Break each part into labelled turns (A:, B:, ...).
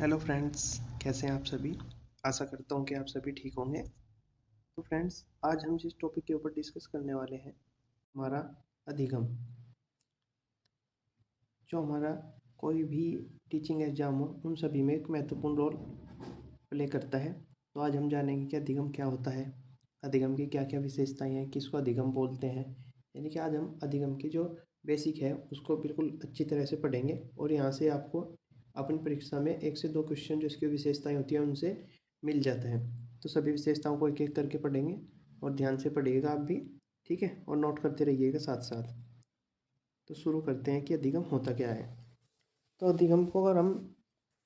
A: Hello friends, कैसे हैं आप सभी। आशा करता हूँ कि आप सभी ठीक होंगे। तो फ्रेंड्स, आज हम जिस टॉपिक के ऊपर डिस्कस करने वाले हैं, हमारा अधिगम। जो हमारा कोई भी टीचिंग एग्जाम हो, उन सभी में एक महत्वपूर्ण रोल प्ले करता है। तो आज हम जानेंगे कि अधिगम क्या होता है, अधिगम की क्या क्या विशेषताएं हैं, किसको अधिगम बोलते हैं। यानी कि आज हम अधिगम की जो बेसिक है उसको बिल्कुल अच्छी तरह से पढ़ेंगे, और यहाँ से आपको अपनी परीक्षा में 1 से 2 क्वेश्चन जो इसकी विशेषताएं होती हैं उनसे मिल जाता है। तो सभी विशेषताओं को एक एक करके पढ़ेंगे, और ध्यान से पढ़िएगा आप भी, ठीक है, और नोट करते रहिएगा साथ साथ। तो शुरू करते हैं कि अधिगम होता क्या है। तो अधिगम को अगर हम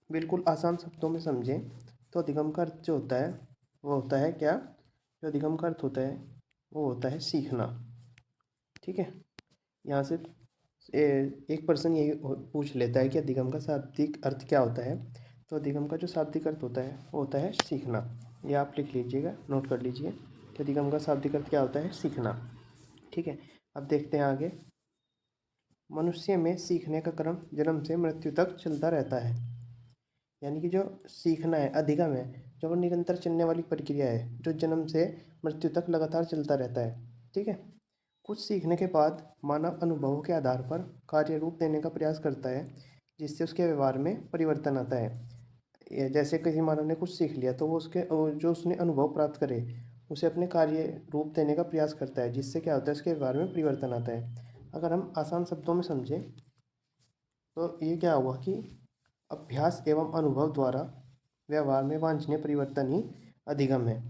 A: बिल्कुल आसान शब्दों में समझें, तो अधिगम का अर्थ जो होता है वो होता है क्या, जो अधिगम का अर्थ होता है वो होता है सीखना। ठीक है, यहाँ से एक पर्सन यही पूछ लेता है कि अधिगम का शाब्दिक अर्थ क्या होता है। तो अधिगम का जो शाब्दिक अर्थ होता है वो होता है सीखना। ये आप लिख लीजिएगा, नोट कर लीजिए कि अधिगम का शाब्दिक अर्थ क्या होता है, सीखना। ठीक है, अब देखते हैं आगे। मनुष्य में सीखने का क्रम जन्म से मृत्यु तक चलता रहता है। यानी कि जो सीखना है, अधिगम है, जो वो निरंतर चलने वाली प्रक्रिया है, जो जन्म से मृत्यु तक लगातार चलता रहता है। ठीक है, कुछ सीखने के बाद मानव अनुभवों के आधार पर कार्य रूप देने का प्रयास करता है, जिससे उसके व्यवहार में परिवर्तन आता है। जैसे किसी मानव ने कुछ सीख लिया तो वो उसके जो उसने अनुभव प्राप्त करे उसे अपने कार्य रूप देने का प्रयास करता है, जिससे क्या होता है, उसके व्यवहार में परिवर्तन आता है। अगर हम आसान शब्दों में समझें तो ये क्या हुआ कि अभ्यास एवं अनुभव द्वारा व्यवहार में वांछनीय परिवर्तन ही अधिगम है।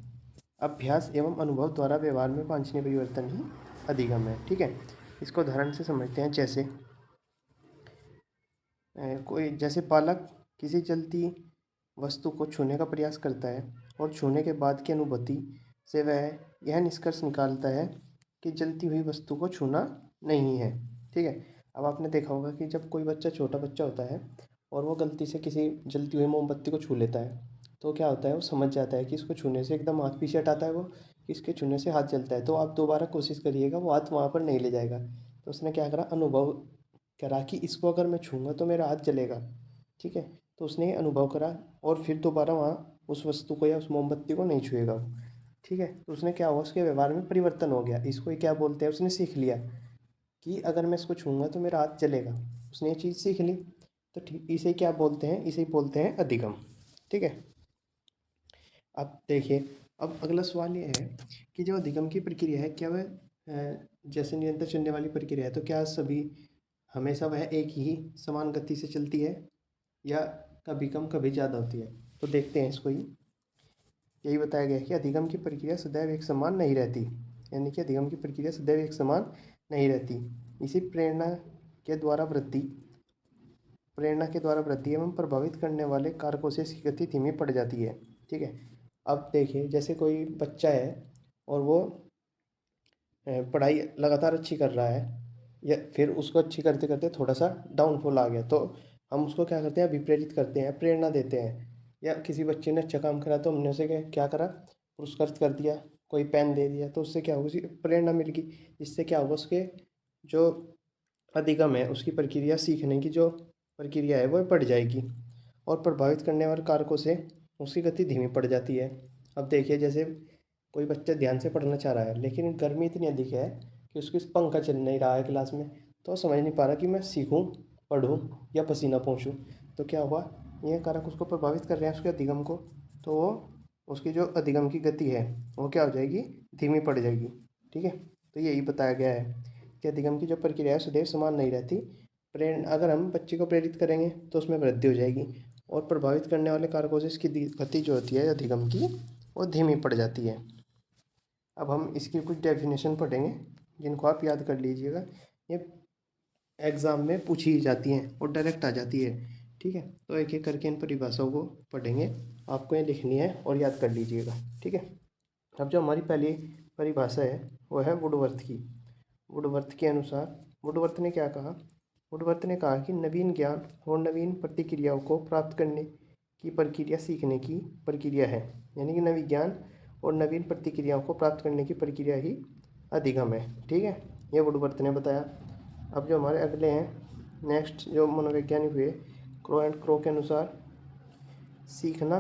A: अभ्यास एवं अनुभव द्वारा व्यवहार में वांछनीय परिवर्तन ही अधिगम है। ठीक है, इसको उदाहरण से समझते हैं। जैसे कोई जैसे बालक किसी जलती वस्तु को छूने का प्रयास करता है, और छूने के बाद की अनुभूति से वह यह निष्कर्ष निकालता है कि जलती हुई वस्तु को छूना नहीं है। ठीक है, अब आपने देखा होगा कि जब कोई बच्चा, छोटा बच्चा होता है, और वो गलती से किसी जलती हुई मोमबत्ती को छू लेता है, तो क्या होता है, वो समझ जाता है कि इसको छूने से एकदम हाथ पीछे हटाता है वो, कि इसके छूने से हाथ जलता है। तो आप दोबारा कोशिश करिएगा, वो हाथ वहाँ पर नहीं ले जाएगा। तो उसने क्या करा, अनुभव करा कि इसको अगर मैं छूँगा तो मेरा हाथ जलेगा। ठीक है, तो उसने ये अनुभव करा, और फिर दोबारा वहाँ उस वस्तु को या उस मोमबत्ती को नहीं छुएगा वो। ठीक है, तो उसने क्या हुआ, उसके व्यवहार में परिवर्तन हो गया। इसको ही क्या बोलते हैं, उसने सीख लिया कि अगर मैं इसको छूँगा तो मेरा हाथ जलेगा। उसने ये चीज़ सीख ली। तो ठीक, इसे क्या बोलते हैं, इसे ही बोलते हैं अधिगम। ठीक है, अब देखिए, अब अगला सवाल ये है कि जो अधिगम की प्रक्रिया है, क्या वह जैसे निरंतर चलने वाली प्रक्रिया है, तो क्या सभी हमेशा वह एक ही समान गति से चलती है, या कभी कम कभी ज़्यादा होती है। तो देखते हैं इसको ही। यही बताया गया है कि अधिगम की प्रक्रिया सदैव एक समान नहीं रहती। यानी कि अधिगम की प्रक्रिया सदैव एक समान नहीं रहती। इसी प्रेरणा के द्वारा वृद्धि एवं प्रभावित करने वाले कारकों से इसकी गति धीमी पड़ जाती है। ठीक है, अब देखिए, जैसे कोई बच्चा है और वो पढ़ाई लगातार अच्छी कर रहा है, या फिर उसको अच्छी करते करते थोड़ा सा डाउनफॉल आ गया, तो हम उसको क्या करते हैं, अभिप्रेरित करते हैं, प्रेरणा देते हैं। या किसी बच्चे ने अच्छा काम करा तो हमने उसे क्या करा, पुरस्कृत कर दिया, कोई पेन दे दिया, तो उससे क्या होगा, उसे प्रेरणा मिल गई। इससे क्या होगा, उसके जो अधिगम है, उसकी प्रक्रिया, सीखने की जो प्रक्रिया है वो बढ़ जाएगी, और प्रभावित करने वाले कारकों से उसकी गति धीमी पड़ जाती है। अब देखिए, जैसे कोई बच्चा ध्यान से पढ़ना चाह रहा है, लेकिन गर्मी इतनी अधिक है कि उसकी पंखा चल नहीं रहा है क्लास में, तो वो समझ नहीं पा रहा कि मैं सीखूं, पढ़ूं, या पसीना पोंछूं। तो क्या हुआ, ये कारक उसको प्रभावित कर रहे हैं, उसके अधिगम को। तो वो उसकी जो अधिगम की गति है वो क्या हो जाएगी, धीमी पड़ जाएगी। ठीक है, तो यही बताया गया है कि अधिगम की जो प्रक्रिया है सदैव समान नहीं रहती। प्रेरणा, अगर हम बच्चे को प्रेरित करेंगे तो उसमें वृद्धि हो जाएगी, और प्रभावित करने वाले कारकों से इसकी गति जो होती है अधिगम की, वो धीमी पड़ जाती है। अब हम इसकी कुछ डेफिनेशन पढ़ेंगे, जिनको आप याद कर लीजिएगा। ये एग्ज़ाम में पूछी जाती हैं और डायरेक्ट आ जाती है। ठीक है, तो एक एक करके इन परिभाषाओं को पढ़ेंगे, आपको ये लिखनी है और याद कर लीजिएगा। ठीक है, अब जो हमारी पहली परिभाषा है वो है वुडवर्थ की। वुडवर्थ के अनुसार, वुडवर्थ ने क्या कहा, वुडवर्थ ने कहा कि नवीन ज्ञान और नवीन प्रतिक्रियाओं को प्राप्त करने की प्रक्रिया सीखने की प्रक्रिया है। यानी कि नवीन ज्ञान और नवीन प्रतिक्रियाओं को प्राप्त करने की प्रक्रिया ही अधिगम है। ठीक है, ये वुडवर्थ ने बताया। अब जो हमारे अगले हैं, नेक्स्ट जो मनोवैज्ञानिक हुए, क्रो एंड क्रो के अनुसार, सीखना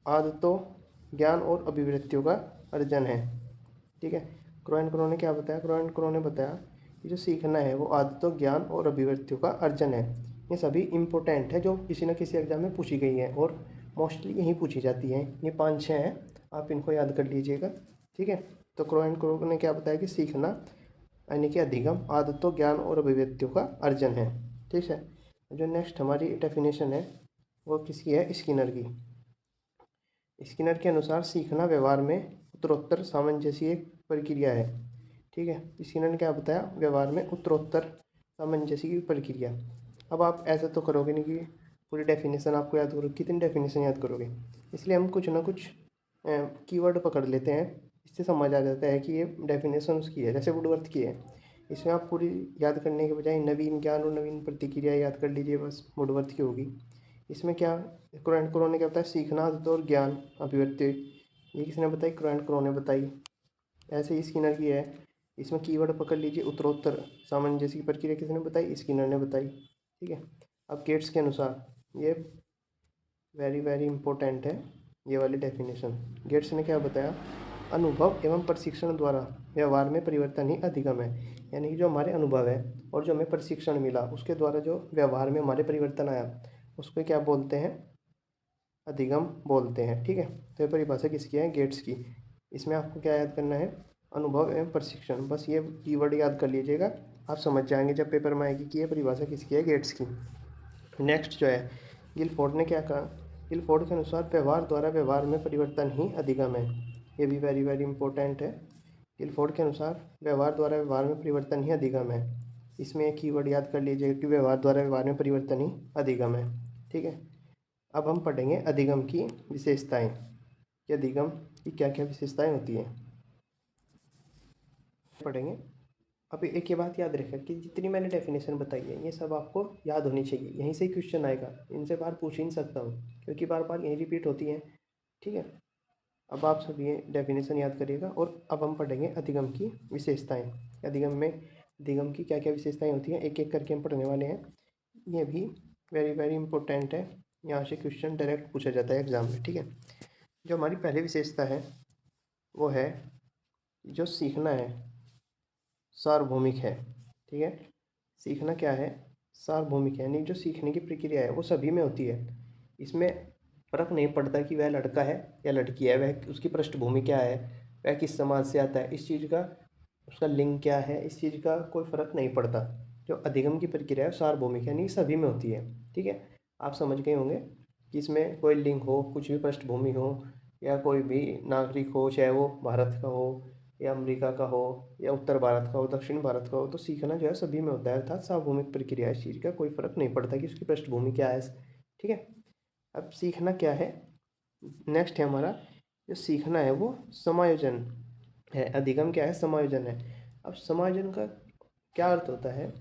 A: आदतों, ज्ञान और अभिवृत्तियों का अर्जन है। ठीक है, क्रो एंड क्रो ने क्या बताया? क्रो एंड क्रो ने बताया कि जो सीखना है वो आदतों, ज्ञान और अभिवृत्तियों का अर्जन है। ये सभी इम्पोर्टेंट है जो किसी न किसी एग्जाम में पूछी गई है और मोस्टली यही पूछी जाती हैं। ये 5-6 हैं, आप इनको याद कर लीजिएगा। ठीक है, तो क्रो एंड क्रो ने क्या बताया कि सीखना यानी कि अधिगम आदतों, ज्ञान और अभिव्यक्तियों का अर्जन है। ठीक है, जो नेक्स्ट हमारी डेफिनेशन है वो किसकी है? स्किनर की। स्किनर के अनुसार सीखना व्यवहार में उत्तरोत्तर सामंजस्य एक प्रक्रिया है। ठीक है, स्किनर ने क्या बताया? व्यवहार में उत्तरोत्तर सामंजस्य की प्रक्रिया। अब आप ऐसा तो करोगे नहीं कि पूरी डेफिनेशन आपको याद करोगे, कितनी डेफिनेशन याद करोगे? इसलिए हम कुछ ना कुछ कीवर्ड पकड़ लेते हैं, इससे समझ आ जाता है कि ये डेफिनेशन उसकी है। जैसे वुडवर्थ की है, इसमें आप पूरी याद करने के बजाय नवीन ज्ञान और नवीन प्रतिक्रिया याद कर लीजिए, बस वुडवर्थ की होगी। इसमें क्या क्रो एंड क्रो ने क्या बताया? सीखना आदतों और ज्ञान अभिव्यक्ति, ये किसने बताई? क्रो एंड क्रो ने बताई। ऐसे ही स्किनर की है, इसमें कीवर्ड पकड़ लीजिए उत्तरोत्तर सामंजस्य की प्रक्रिया, किसने बताई? स्किनर ने बताई। ठीक है, अब गेट्स के अनुसार ये वेरी वेरी इंपॉर्टेंट है ये वाली डेफिनेशन। गेट्स ने क्या बताया? अनुभव एवं प्रशिक्षण द्वारा व्यवहार में परिवर्तन ही अधिगम है। यानी कि जो हमारे अनुभव है और जो हमें प्रशिक्षण मिला उसके द्वारा जो व्यवहार में हमारे परिवर्तन आया उसको क्या बोलते हैं? अधिगम बोलते हैं। ठीक है, तो ये परिभाषा किसकी है? गेट्स की। इसमें आपको क्या याद करना है? अनुभव एवं प्रशिक्षण, बस ये कीवर्ड याद कर लीजिएगा, आप समझ जाएंगे जब पेपर में आएगी कि ये परिभाषा किसकी है? गेट्स की। नेक्स्ट जो है, गिलफोर्ड ने क्या कहा? गिलफोर्ड के अनुसार व्यवहार द्वारा व्यवहार में परिवर्तन ही अधिगम है। ये भी वेरी वेरी इंपॉर्टेंट है। गिलफोर्ड के अनुसार व्यवहार द्वारा व्यवहार में परिवर्तन ही अधिगम है। इसमें एक कीवर्ड याद कर लीजिएगा कि व्यवहार द्वारा व्यवहार में परिवर्तन ही अधिगम है। ठीक है, अब हम पढ़ेंगे अधिगम की विशेषताएं कि अधिगम की क्या क्या विशेषताएं होती हैं, पढ़ेंगे। अब एक ये बात याद रखें कि जितनी मैंने डेफिनेशन बताई है ये सब आपको याद होनी चाहिए, यहीं से ही क्वेश्चन आएगा, इनसे बाहर पूछ ही नहीं सकता हूँ क्योंकि बार बार यही रिपीट होती हैं। ठीक है, अब आप सब ये डेफिनेशन याद करिएगा और अब हम पढ़ेंगे अधिगम की विशेषताएं। अधिगम में अधिगम की क्या क्या विशेषताएं होती हैं एक एक करके हम पढ़ने वाले हैं। ये भी वेरी वेरी इंपॉर्टेंट है, यहाँ से क्वेश्चन डायरेक्ट पूछा जाता है एग्जाम में। ठीक है, जो हमारी पहली विशेषता है वो है जो सीखना है सार्वभौमिक है। ठीक है, सीखना क्या है? सार्वभौमिक है, यानी जो सीखने की प्रक्रिया है वो सभी में होती है। इसमें फर्क नहीं पड़ता कि वह लड़का है या लड़की है, वह उसकी पृष्ठभूमि क्या है, वह किस समाज से आता है, इस चीज़ का उसका लिंग क्या है, इस चीज़ का कोई फ़र्क नहीं पड़ता। जो अधिगम की प्रक्रिया है सार्वभौमिक यानी सभी में होती है। ठीक है, आप समझ गए होंगे कि इसमें कोई लिंग हो, कुछ भी पृष्ठभूमि हो, या कोई भी नागरिक हो, चाहे वो भारत का हो या अमेरिका का हो या उत्तर भारत का हो, दक्षिण भारत का हो, तो सीखना जो है सभी में होता है, अर्थात सार्वभौमिक प्रक्रिया है। इस चीज़ का कोई फ़र्क नहीं पड़ता कि उसकी पृष्ठभूमि क्या है। ठीक है, अब सीखना क्या है? नेक्स्ट है हमारा जो सीखना है वो समायोजन है। अधिगम क्या है? समायोजन है। अब समायोजन का क्या अर्थ होता है?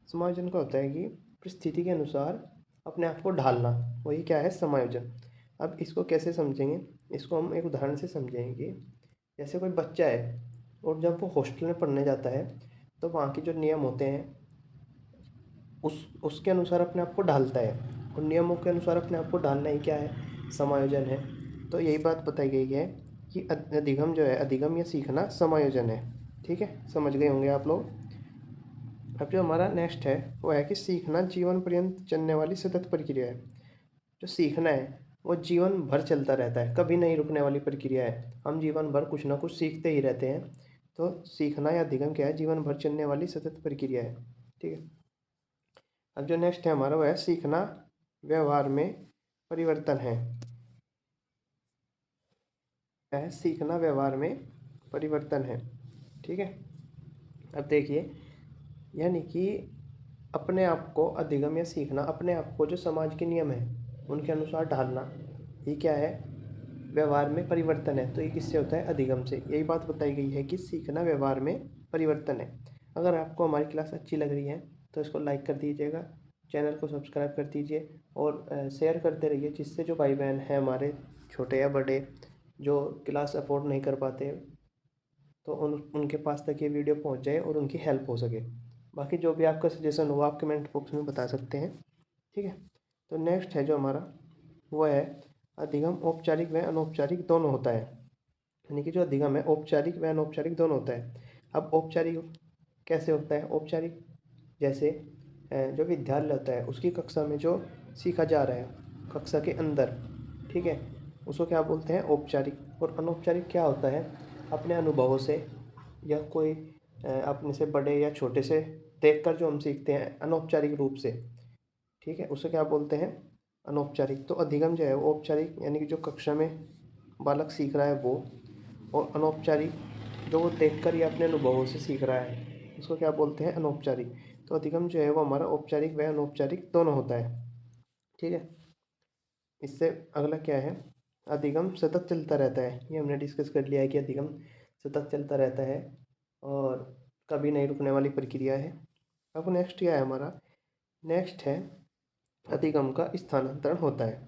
A: समायोजन का होता है कि परिस्थिति के अनुसार अपने आप को ढालना, वही क्या है? समायोजन। अब इसको कैसे समझेंगे? इसको हम एक उदाहरण से समझेंगे। जैसे कोई बच्चा है और जब वो हॉस्टल में पढ़ने जाता है तो वहाँ के जो नियम होते हैं उसके अनुसार अपने आप को ढालता है, और नियमों के अनुसार अपने आप को ढालना ही क्या है? समायोजन है। तो यही बात बताई गई है कि अधिगम जो है, अधिगम या सीखना समायोजन है। ठीक है, समझ गए होंगे आप लोग। अब जो हमारा नेक्स्ट है वो है कि सीखना जीवन पर्यंत चलने वाली सतत प्रक्रिया है। जो सीखना है वो जीवन भर चलता रहता है, कभी नहीं रुकने वाली प्रक्रिया है। हम जीवन भर कुछ ना कुछ सीखते ही रहते हैं। तो सीखना या अधिगम क्या है? जीवन भर चलने वाली सतत प्रक्रिया है। ठीक है, अब जो नेक्स्ट है हमारा वो है सीखना व्यवहार में परिवर्तन है। सीखना व्यवहार में परिवर्तन है। ठीक है, अब देखिए, यानी कि अपने आप को अधिगम या सीखना, अपने आप को जो समाज के नियम है उनके अनुसार ढालना, ये क्या है? व्यवहार में परिवर्तन है। तो ये किससे होता है? अधिगम से। यही बात बताई गई है कि सीखना व्यवहार में परिवर्तन है। अगर आपको हमारी क्लास अच्छी लग रही है तो इसको लाइक कर दीजिएगा, चैनल को सब्सक्राइब कर दीजिए और शेयर करते रहिए, जिससे जो भाई बहन हैं हमारे छोटे या बड़े जो क्लास अफोर्ड नहीं कर पाते तो उनके पास तक ये वीडियो पहुंच जाए और उनकी हेल्प हो सके। बाकी जो भी आपका सजेशन हो आप कमेंट बॉक्स में बता सकते हैं। ठीक है, तो नेक्स्ट है जो हमारा वो है अधिगम औपचारिक व अनौपचारिक दोनों होता है। यानी कि जो अधिगम है औपचारिक व अनौपचारिक दोनों होता है। अब औपचारिक कैसे होता है? औपचारिक जैसे जो विद्यालय होता है उसकी कक्षा में जो सीखा जा रहा है कक्षा के अंदर, ठीक है, उसको क्या बोलते हैं? औपचारिक। और अनौपचारिक क्या होता है? अपने अनुभवों से या कोई अपने से बड़े या छोटे से देखकर जो हम सीखते हैं अनौपचारिक रूप से, ठीक है, उसे क्या बोलते हैं? अनौपचारिक। तो अधिगम जो है वो औपचारिक यानी कि जो कक्षा में बालक सीख रहा है वो, और अनौपचारिक जो वो देखकर या अपने अनुभवों से सीख रहा है उसको क्या बोलते हैं? अनौपचारिक। तो अधिगम जो है वो हमारा औपचारिक व अनौपचारिक दोनों होता है, ठीक है। इससे अगला क्या है? अधिगम सतत चलता रहता है। ये हमने डिस्कस कर लिया है कि अधिगम सतत चलता रहता है और कभी नहीं रुकने वाली प्रक्रिया है। अब नेक्स्ट क्या है हमारा? नेक्स्ट है अधिगम का स्थानांतरण होता है।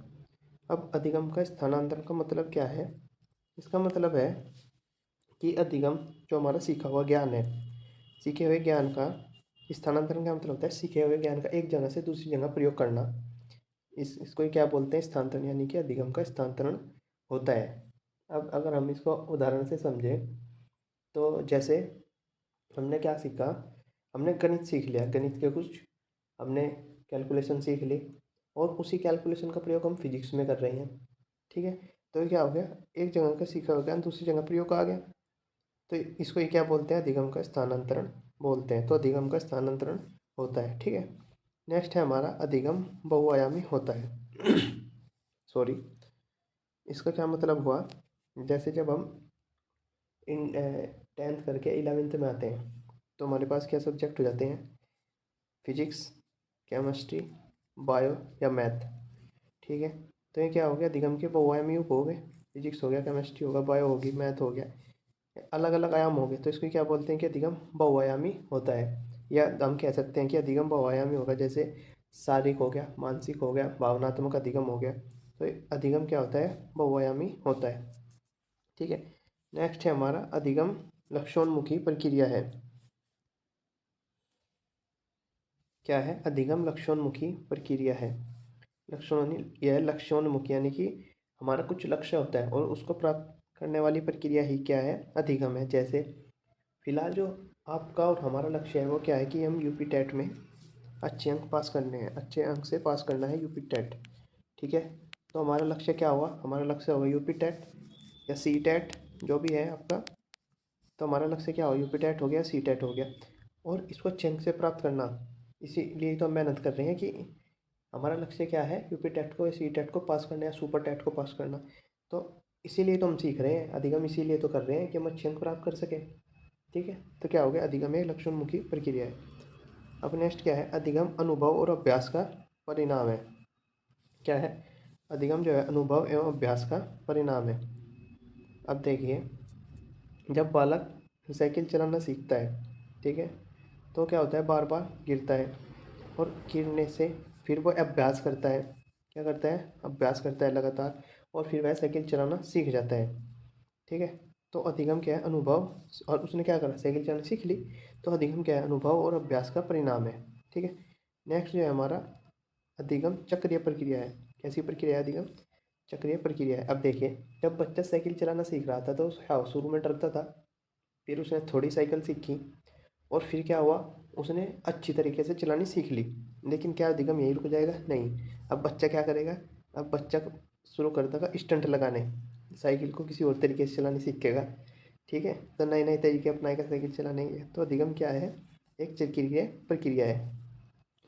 A: अब अधिगम का स्थानांतरण का मतलब क्या है? इसका मतलब है कि अधिगम जो हमारा सीखा हुआ ज्ञान है, सीखे हुए ज्ञान का स्थानांतरण का मतलब होता है सीखे हुए ज्ञान का एक जगह से दूसरी जगह प्रयोग करना। इसको ही क्या बोलते हैं? स्थानांतरण। यानी कि अधिगम का स्थानांतरण होता है। अब अगर हम इसको उदाहरण से समझें तो जैसे हमने क्या सीखा? हमने गणित सीख लिया, गणित के कुछ हमने कैलकुलेशन सीख ली और उसी कैलकुलेशन का प्रयोग हम फिजिक्स में कर रहे हैं, ठीक है। तो ये क्या हो गया? एक जगह का सीखा हुआ ज्ञान दूसरी जगह प्रयोग आ गया। तो इसको ये क्या बोलते हैं? अधिगम का स्थानांतरण बोलते हैं। तो अधिगम का स्थानांतरण होता है, ठीक है। नेक्स्ट है हमारा अधिगम बहुआयामी होता है। सॉरी, इसका क्या मतलब हुआ? जैसे जब हम इन 10th करके 11th में आते हैं तो हमारे पास क्या सब्जेक्ट हो जाते हैं? फिजिक्स, केमिस्ट्री, बायो या मैथ, ठीक है। तो ये क्या हो गया? अधिगम के बहुआयामी रूप हो गए। फिजिक्स हो गया, केमिस्ट्री होगा, बायो होगी, मैथ हो गया, अलग अलग आयाम हो गए। तो इसको क्या बोलते हैं? कि अधिगम बहुआयामी होता है। या हम कह सकते हैं कि अधिगम बहुआयामी होगा। जैसे शारीरिक हो गया, मानसिक हो गया, भावनात्मक अधिगम हो गया। तो अधिगम क्या होता है? बहुआयामी होता है, ठीक है। नेक्स्ट है हमारा अधिगम लक्ष्योन्मुखी प्रक्रिया है। क्या है? अधिगम लक्ष्योन्मुखी प्रक्रिया है। यह लक्ष्योन्मुखी यानी कि हमारा कुछ लक्ष्य होता है और उसको प्राप्त करने वाली प्रक्रिया ही क्या है? अधिगम है। जैसे फिलहाल जो आपका और हमारा लक्ष्य है वो क्या है? कि हम यूपी टेट में अच्छे अंक पास करने हैं, अच्छे अंक से पास करना है यूपी टेट, ठीक है। तो हमारा लक्ष्य क्या हुआ? हमारा लक्ष्य होगा यूपी टेट या सी टेट, जो भी है आपका। तो हमारा लक्ष्य क्या होगा? यूपी टेट हो गया, सी टेट हो गया, और इसको अच्छे अंक से प्राप्त करना। इसीलिए तो हम मेहनत कर रहे हैं कि हमारा लक्ष्य क्या है? यूपी टेट को या सी टेट को पास करना या सुपर टेट को पास करना। तो इसीलिए तो हम सीख रहे हैं अधिगम, इसीलिए तो कर रहे हैं कि हम अच्छे अंक प्राप्त कर सकें, ठीक है। तो क्या हो गया? अधिगम एक लक्ष्योन्मुखी प्रक्रिया है। अब नेक्स्ट क्या है? अधिगम अनुभव और अभ्यास का परिणाम है। क्या है? अधिगम जो है अनुभव एवं अभ्यास का परिणाम है। अब देखिए, जब बालक साइकिल चलाना सीखता है, ठीक है, तो क्या होता है? बार बार गिरता है और गिरने से फिर वो अभ्यास करता है। क्या करता है? अभ्यास करता है लगातार, और फिर वह साइकिल चलाना सीख जाता है, ठीक है। तो अधिगम क्या है? अनुभव। और उसने क्या करा? साइकिल चलाना सीख ली। तो अधिगम क्या है? अनुभव और अभ्यास का परिणाम है, ठीक है। नेक्स्ट जो है हमारा अधिगम चक्रीय प्रक्रिया है। कैसी प्रक्रिया है? अधिगम चक्रीय प्रक्रिया है। अब देखिए, जब बच्चा साइकिल चलाना सीख रहा था तो हाँ शुरू में डरता था, फिर उसने थोड़ी साइकिल सीखी और फिर क्या हुआ? उसने अच्छी तरीके से चलानी सीख ली। लेकिन क्या अधिगम यहीं रुक जाएगा? नहीं। अब बच्चा क्या करेगा? अब बच्चा शुरू कर देगा स्टंट लगाने, साइकिल को किसी और तरीके से चलानी सीखेगा, ठीक है। तो नए नए तरीके अपनाएगा साइकिल चलाने के। तो अधिगम क्या है? एक चक्रीय प्रक्रिया है,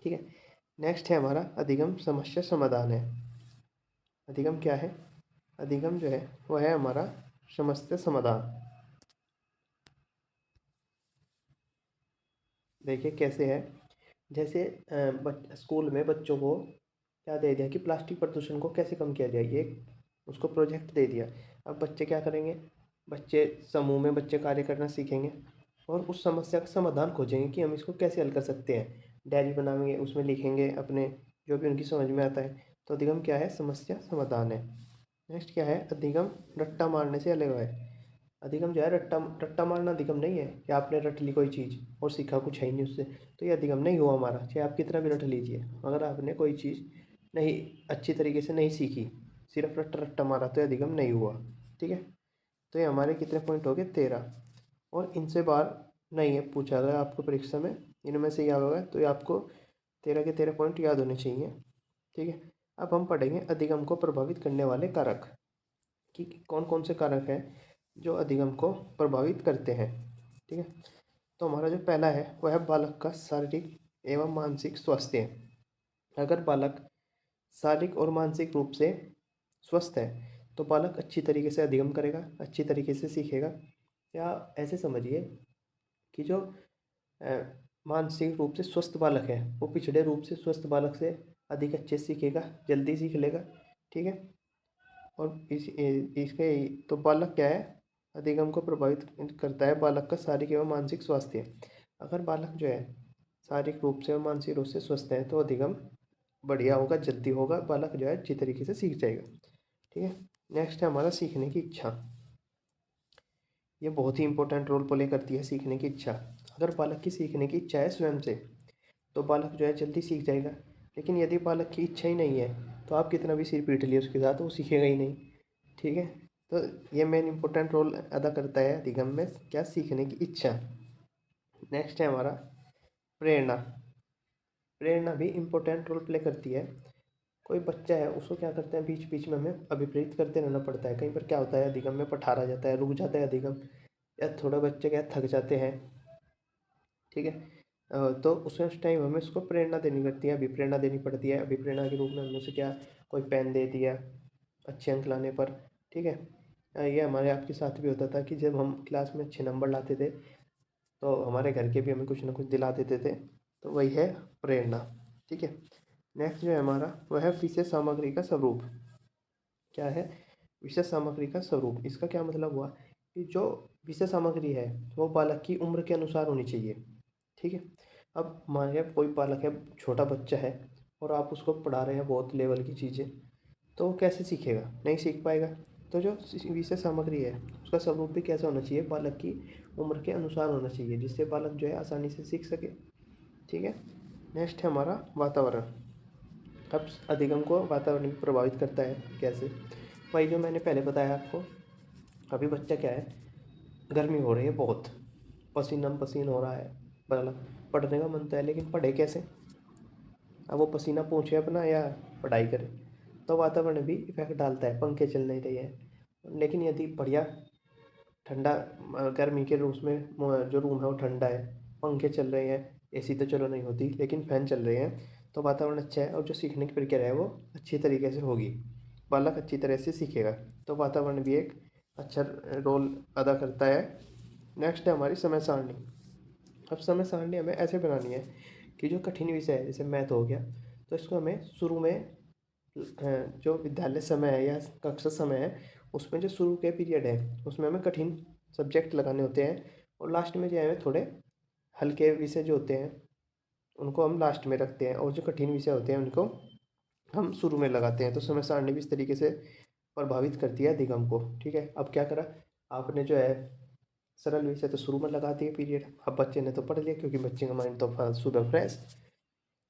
A: ठीक है। नेक्स्ट है हमारा अधिगम समस्या समाधान है। अधिगम क्या है? अधिगम जो है वो है हमारा समस्या समाधान। देखिए कैसे है? जैसे स्कूल में बच्चों को क्या दे दिया कि प्लास्टिक प्रदूषण को कैसे कम किया जाए, ये उसको प्रोजेक्ट दे दिया। अब बच्चे क्या करेंगे? बच्चे समूह में बच्चे कार्य करना सीखेंगे और उस समस्या का समाधान खोजेंगे कि हम इसको कैसे हल कर सकते हैं। डायरी बनाएंगे, उसमें लिखेंगे अपने जो भी उनकी समझ में आता है। तो अधिगम क्या है? समस्या समाधान है। नेक्स्ट क्या है? अधिगम रट्टा मारने से अलग है। अधिगम जो है रट्टा रट्टा मारना अधिगम नहीं है कि आपने रट ली कोई चीज़ और सीखा कुछ है ही नहीं उससे। तो ये अधिगम नहीं हुआ हमारा, चाहे आप कितना भी रट लीजिए। अगर आपने कोई चीज़ नहीं अच्छी तरीके से नहीं सीखी सिर्फ रट्टा रट्टा मारा तो अधिगम नहीं हुआ। ठीक है, तो ये हमारे कितने पॉइंट हो गए? 13। और इनसे बाहर नहीं है पूछा गया आपको परीक्षा में, इनमें से याद होगा तो ये आपको 13 के 13 पॉइंट याद होने चाहिए। ठीक है, अब हम पढ़ेंगे अधिगम को प्रभावित करने वाले कारक कि कौन कौन से कारक हैं जो अधिगम को प्रभावित करते हैं। ठीक है, तो हमारा जो पहला है वह है बालक का शारीरिक एवं मानसिक स्वास्थ्य। अगर बालक शारीरिक और मानसिक रूप से स्वस्थ है तो बालक अच्छी तरीके से अधिगम करेगा, अच्छी तरीके से सीखेगा। या ऐसे समझिए कि जो अ, मानसिक रूप से स्वस्थ बालक है वो पिछड़े रूप से स्वस्थ बालक से अधिक अच्छे से सीखेगा, जल्दी सीख लेगा। ठीक है, और इसके तो बालक क्या है, अधिगम को प्रभावित करता है बालक का शारीरिक एवं मानसिक स्वास्थ्य। अगर बालक जो है शारीरिक रूप से और मानसिक रूप से स्वस्थ है तो अधिगम बढ़िया होगा, जल्दी होगा, बालक जो है अच्छी तरीके से सीख जाएगा। ठीक है, नेक्स्ट है हमारा सीखने की इच्छा। ये बहुत ही इंपॉर्टेंट रोल प्ले करती है सीखने की इच्छा। अगर बालक की सीखने की इच्छा है स्वयं से तो बालक जो है जल्दी सीख जाएगा। लेकिन यदि बालक की इच्छा ही नहीं है तो आप कितना भी सिर पीट लिए उसके साथ वो सीखेगा ही नहीं। ठीक है, तो ये मेन इंपॉर्टेंट रोल अदा करता है अधिगम में, क्या? सीखने की इच्छा। नेक्स्ट है हमारा प्रेरणा। प्रेरणा भी इम्पोर्टेंट रोल प्ले करती है। कोई बच्चा है उसको क्या करते हैं, बीच बीच में हमें अभिप्रेरित करते रहना पड़ता है। कहीं पर क्या होता है, अधिगम में पठारा जाता है, रुक जाता है अधिगम, या थोड़ा बच्चे क्या थक जाते हैं। ठीक है, तो उस टाइम हमें उसको प्रेरणा देनी पड़ती है, अभिप्रेरणा देनी पड़ती है। अभिप्रेरणा के रूप में हमने उसे क्या, कोई पेन दे दिया अच्छे अंक लाने पर। ठीक है, ये हमारे आपके साथ भी होता था कि जब हम क्लास में अच्छे नंबर लाते थे तो हमारे घर के भी हमें कुछ ना कुछ दिला देते थे। तो वही है प्रेरणा। ठीक है, नेक्स्ट जो है हमारा वह है विषय सामग्री का स्वरूप। क्या है? विषय सामग्री का स्वरूप। इसका क्या मतलब हुआ कि जो विषय सामग्री है वो बालक की उम्र के अनुसार होनी चाहिए। ठीक है, अब मानिए कोई बालक है, छोटा बच्चा है, और आप उसको पढ़ा रहे हैं बहुत लेवल की चीज़ें, तो वो कैसे सीखेगा? नहीं सीख पाएगा। तो जो विषय सामग्री है उसका स्वरूप भी कैसा होना चाहिए, बालक की उम्र के अनुसार होना चाहिए, जिससे बालक जो है आसानी से सीख सके। ठीक है, नेक्स्ट है हमारा वातावरण। अब अधिगम को वातावरण भी प्रभावित करता है। कैसे? वही जो मैंने पहले बताया आपको। अभी बच्चा क्या है, गर्मी हो रही है बहुत, पसीना पसीन हो रहा है, मतलब पढ़ने का मन तो है लेकिन पढ़े कैसे? अब वो पसीना पोंछे अपना या पढ़ाई करे? तो वातावरण भी इफेक्ट डालता है, पंखे चल नहीं रहे हैं। लेकिन यदि बढ़िया ठंडा गर्मी के रूप में जो रूम है वो ठंडा है, पंखे चल रहे हैं, एसी तो चलो नहीं होती लेकिन फैन चल रहे हैं, तो वातावरण अच्छा है और जो सीखने की प्रक्रिया है वो अच्छी तरीके से होगी, बालक अच्छी तरह से सीखेगा। तो वातावरण भी एक अच्छा रोल अदा करता है। नेक्स्ट है हमारी समय सारणी। अब समय सारणी हमें ऐसे बनानी है कि जो कठिन विषय है जैसे मैथ हो गया, तो इसको हमें शुरू में जो विद्यालय समय है या कक्षा समय है उसमें जो शुरू के पीरियड है उसमें हमें कठिन सब्जेक्ट लगाने होते हैं, और लास्ट में जो है हमें थोड़े हल्के विषय जो होते हैं उनको हम लास्ट में रखते हैं, और जो कठिन विषय होते हैं उनको हम शुरू में लगाते हैं। तो समय सारणी भी इस तरीके से प्रभावित करती है अधिगम को। ठीक है, अब क्या करा आपने, जो है सरल विषय तो शुरू में लगा दिए पीरियड, अब बच्चे ने तो पढ़ लिया क्योंकि बच्चे का माइंड तो सुबह फ्रेश,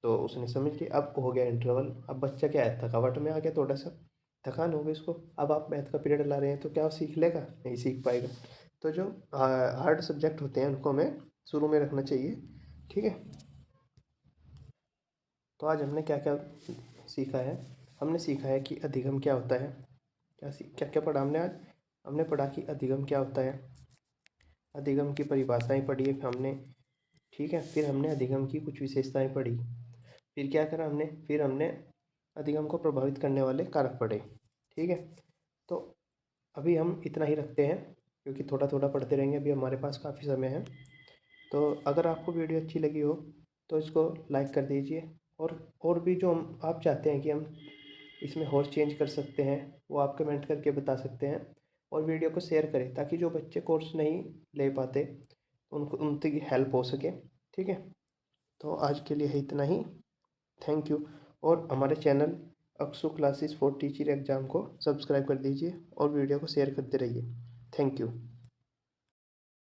A: तो उसने समझ लिया। अब हो गया इंटरवल, अब बच्चा क्या है, थकावट में आ गया, थोड़ा सा थकान हो गई उसको। अब आप मैथ का पीरियड ला रहे हैं तो क्या वो सीख लेगा? नहीं सीख पाएगा। तो जो हार्ड सब्जेक्ट होते हैं उनको हमें शुरू में रखना चाहिए। ठीक है, तो आज हमने क्या क्या सीखा है? हमने सीखा है कि अधिगम क्या होता है। क्या क्या पढ़ा हमने आज? हमने पढ़ा कि अधिगम क्या होता है, अधिगम की परिभाषाएं पढ़ी हमने। ठीक है, फिर हमने अधिगम की कुछ विशेषताएं पढ़ी। फिर क्या करा हमने, फिर हमने अधिगम को प्रभावित करने वाले कारक पढ़े। ठीक है, तो अभी हम इतना ही रखते हैं क्योंकि थोड़ा थोड़ा पढ़ते रहेंगे, अभी हमारे पास काफ़ी समय है। तो अगर आपको वीडियो अच्छी लगी हो तो इसको लाइक कर दीजिए, और भी जो हम आप चाहते हैं कि हम इसमें और चेंज कर सकते हैं वो आप कमेंट करके बता सकते हैं। और वीडियो को शेयर करें ताकि जो बच्चे कोर्स नहीं ले पाते उनको उनकी हेल्प हो सके। ठीक है, तो आज के लिए है इतना ही। Thank you. और हमारे channel Aksu classes for teacher exam को सब्सक्राइब कर दीजिए और वीडियो को शेयर करते रहिए। Thank you.